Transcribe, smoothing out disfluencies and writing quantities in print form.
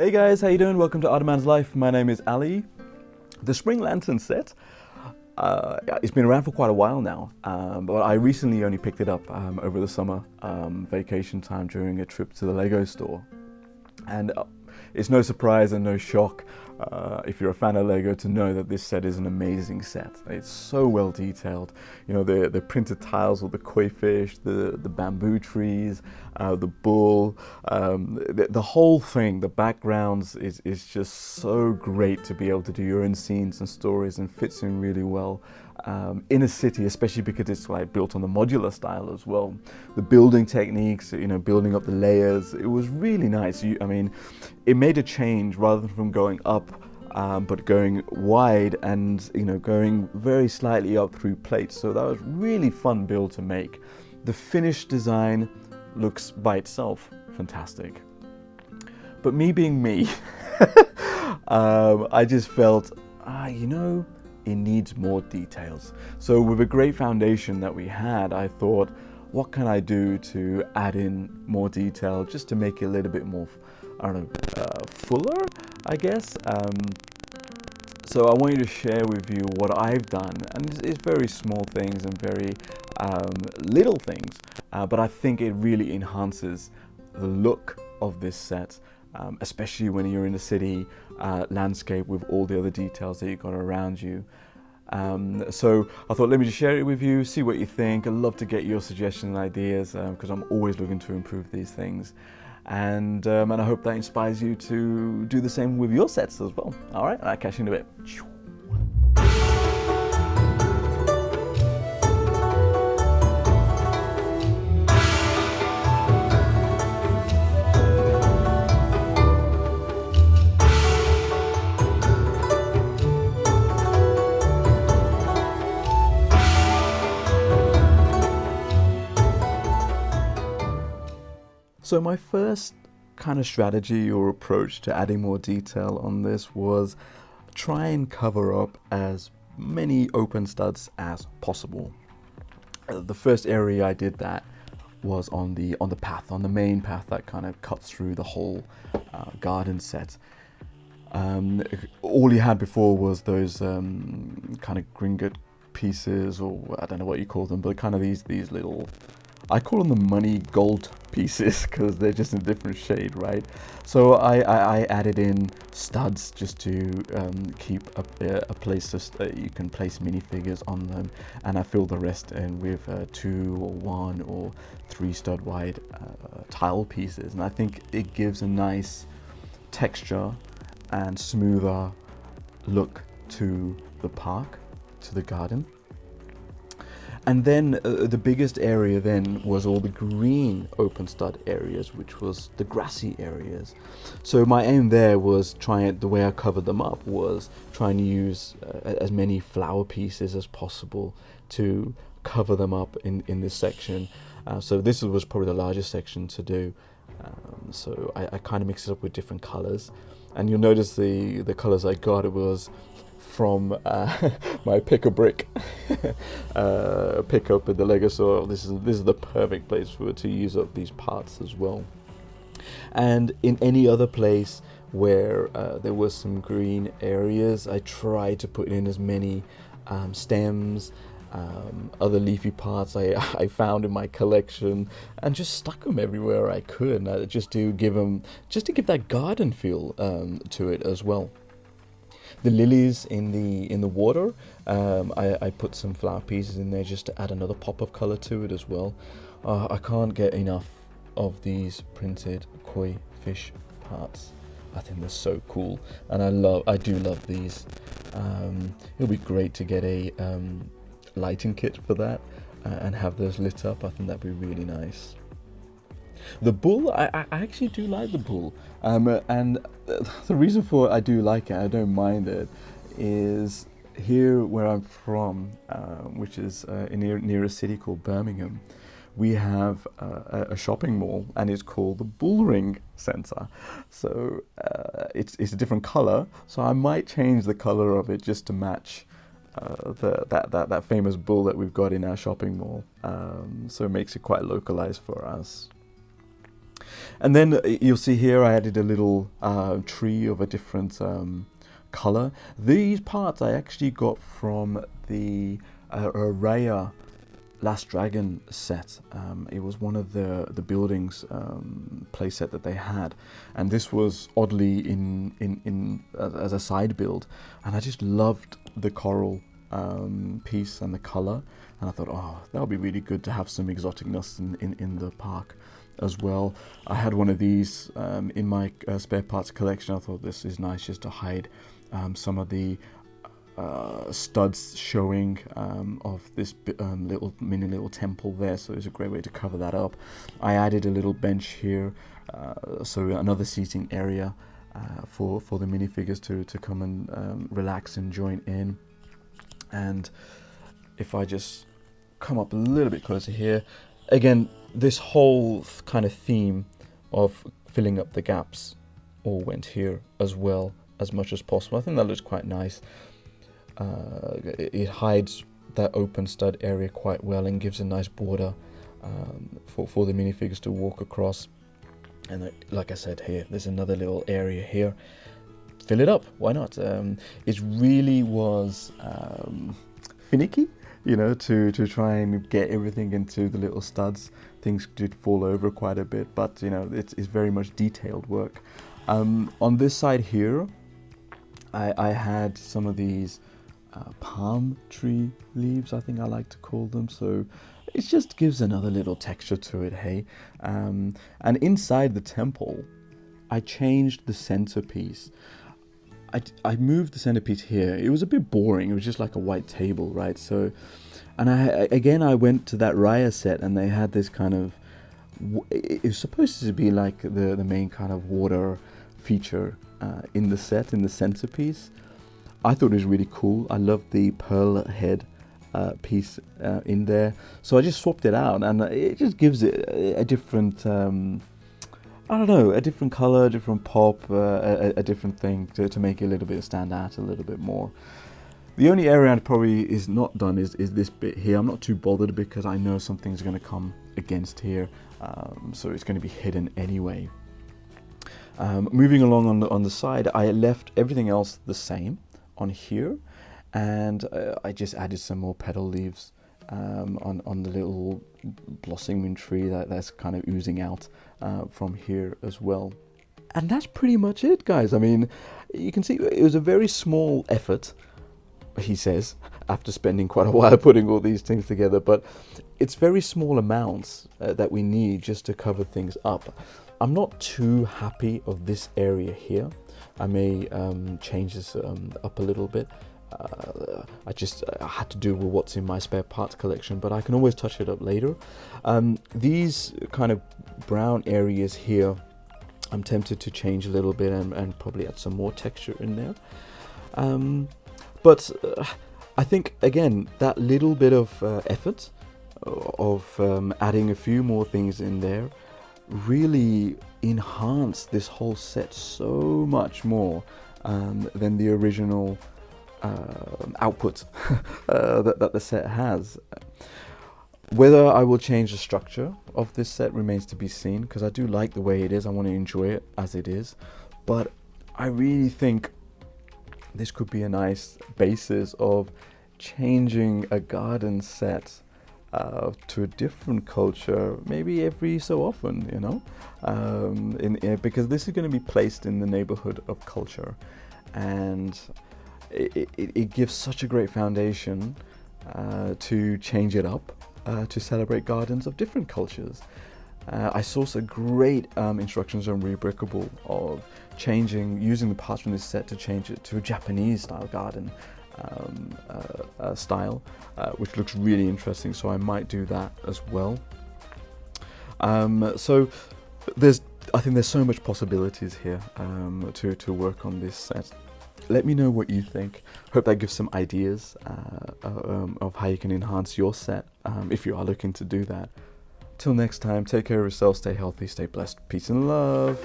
Hey guys, how you doing? Welcome to Ottoman's Life. My name is Ali. The Spring Lantern set, it's been around for quite a while now, but I recently only picked it up over the summer vacation time during a trip to the Lego store. And it's no surprise and no shock if you're a fan of Lego to know that this set is an amazing set. It's so well detailed. You know, the printed tiles with the koi fish, the bamboo trees, the bull, the whole thing, the backgrounds is just so great to be able to do your own scenes and stories, and fits in really well in a city, especially because it's like built on the modular style as well. The building techniques, you know, building up the layers, it was really nice. I mean, it made a change rather than from going up, but going wide and, you know, going very slightly up through plates. So that was really fun build to make. The finished design looks by itself fantastic. But me being me, I just felt, you know, it needs more details. So with a great foundation that we had, I thought, what can I do to add in more detail just to make it a little bit more, I don't know, fuller, I guess. So I want you to share with you what I've done, and it's very small things and very little things, but I think it really enhances the look of this set, especially when you're in the city landscape with all the other details that you've got around you. So I thought, let me just share it with you, see what you think. I'd love to get your suggestions and ideas, because I'm always looking to improve these things. And I hope that inspires you to do the same with your sets as well. All right, I'll catch you in a bit. So my first kind of strategy or approach to adding more detail on this was try and cover up as many open studs as possible. The first area I did that was on the path, on the main path that kind of cuts through the whole garden set. All you had before was those kind of gringot pieces, or I don't know what you call them, but kind of these little, I call them the money gold pieces because they're just in a different shade, right? So I added in studs just to keep a place that you can place minifigures on them, and I filled the rest in with 2 or 1 or 3 stud wide tile pieces, and I think it gives a nice texture and smoother look to the park, to the garden. And then the biggest area then was all the green open stud areas, which was the grassy areas. So my aim there was the way I covered them up was trying to use as many flower pieces as possible to cover them up in this section. So this was probably the largest section to do. So I kind of mixed it up with different colors. And you'll notice the colors I got, it was from my pick-a-brick pickup at the Lego store. This is the perfect place to use up these parts as well. And in any other place where there was some green areas, I tried to put in as many stems, other leafy parts I found in my collection, and just stuck them everywhere I could, just to give that garden feel to it as well. The lilies in the water, I put some flower pieces in there just to add another pop of color to it as well. I can't get enough of these printed koi fish parts. I think they're so cool, and I do love these. It'll be great to get a lighting kit for that and have those lit up. I think that'd be really nice. The bull, I actually do like the bull, and the reason for I do like it, I don't mind it, is here where I'm from, which is near a city called Birmingham. We have a shopping mall, and it's called the Bullring Centre. So it's a different color, so I might change the color of it just to match that famous bull that we've got in our shopping mall. So it makes it quite localized for us. And then you'll see here I added a little tree of a different color. These parts I actually got from the Raya Last Dragon set. It was one of the buildings playset that they had, and this was oddly in as a side build, and I just loved the coral piece and the color, and I thought, oh, that would be really good to have some exoticness in the park as well. I had one of these in my spare parts collection. I thought this is nice just to hide some of the studs showing of this little temple there, so it's a great way to cover that up. I added a little bench here, so another seating area for the minifigures to come and relax and join in. And if I just come up a little bit closer here, again, this whole kind of theme of filling up the gaps all went here as well, as much as possible. I think that looks quite nice. It hides that open stud area quite well and gives a nice border for the minifigures to walk across. And like I said, here there's another little area here. Fill it up, why not? It really was finicky, you know, to try and get everything into the little studs. Things did fall over quite a bit, but you know, it's very much detailed work. On this side here, I had some of these palm tree leaves, I think I like to call them, so it just gives another little texture to it, hey. And inside the temple, I changed the centerpiece. I moved the centerpiece here. It was a bit boring, it was just like a white table, right? So, and I went to that Raya set, and they had this kind of, it was supposed to be like the main kind of water feature in the set, in the centerpiece. I thought it was really cool. I loved the pearl head piece in there, so I just swapped it out, and it just gives it a different, I don't know, a different color, a different pop, a different thing to make it a little bit stand out a little bit more. The only area I probably is not done is this bit here. I'm not too bothered because I know something's going to come against here, so it's going to be hidden anyway. Moving along on the side, I left everything else the same on here, and I just added some more petal leaves on the little blossoming tree that's kind of oozing out from here as well. And that's pretty much it, guys. I mean, you can see it was a very small effort, he says, after spending quite a while putting all these things together, but it's very small amounts that we need just to cover things up. I'm not too happy of this area here. I may change this up a little bit. I had to do with what's in my spare parts collection, but I can always touch it up later. These kind of brown areas here, I'm tempted to change a little bit and probably add some more texture in there. But I think, again, that little bit of effort of adding a few more things in there really enhanced this whole set so much more than the original output that the set has. Whether I will change the structure of this set remains to be seen, because I do like the way it is. I want to enjoy it as it is, but I really think this could be a nice basis of changing a garden set to a different culture, maybe every so often, you know, because this is going to be placed in the neighborhood of culture, and it gives such a great foundation to change it up, to celebrate gardens of different cultures. I saw some great instructions on Rebrickable of using the parts from this set to change it to a Japanese style garden style, which looks really interesting, so I might do that as well. So I think there's so much possibilities here to work on this set. Let me know what you think. Hope that gives some ideas of how you can enhance your set if you are looking to do that. Till next time, take care of yourself, stay healthy, stay blessed. Peace and love.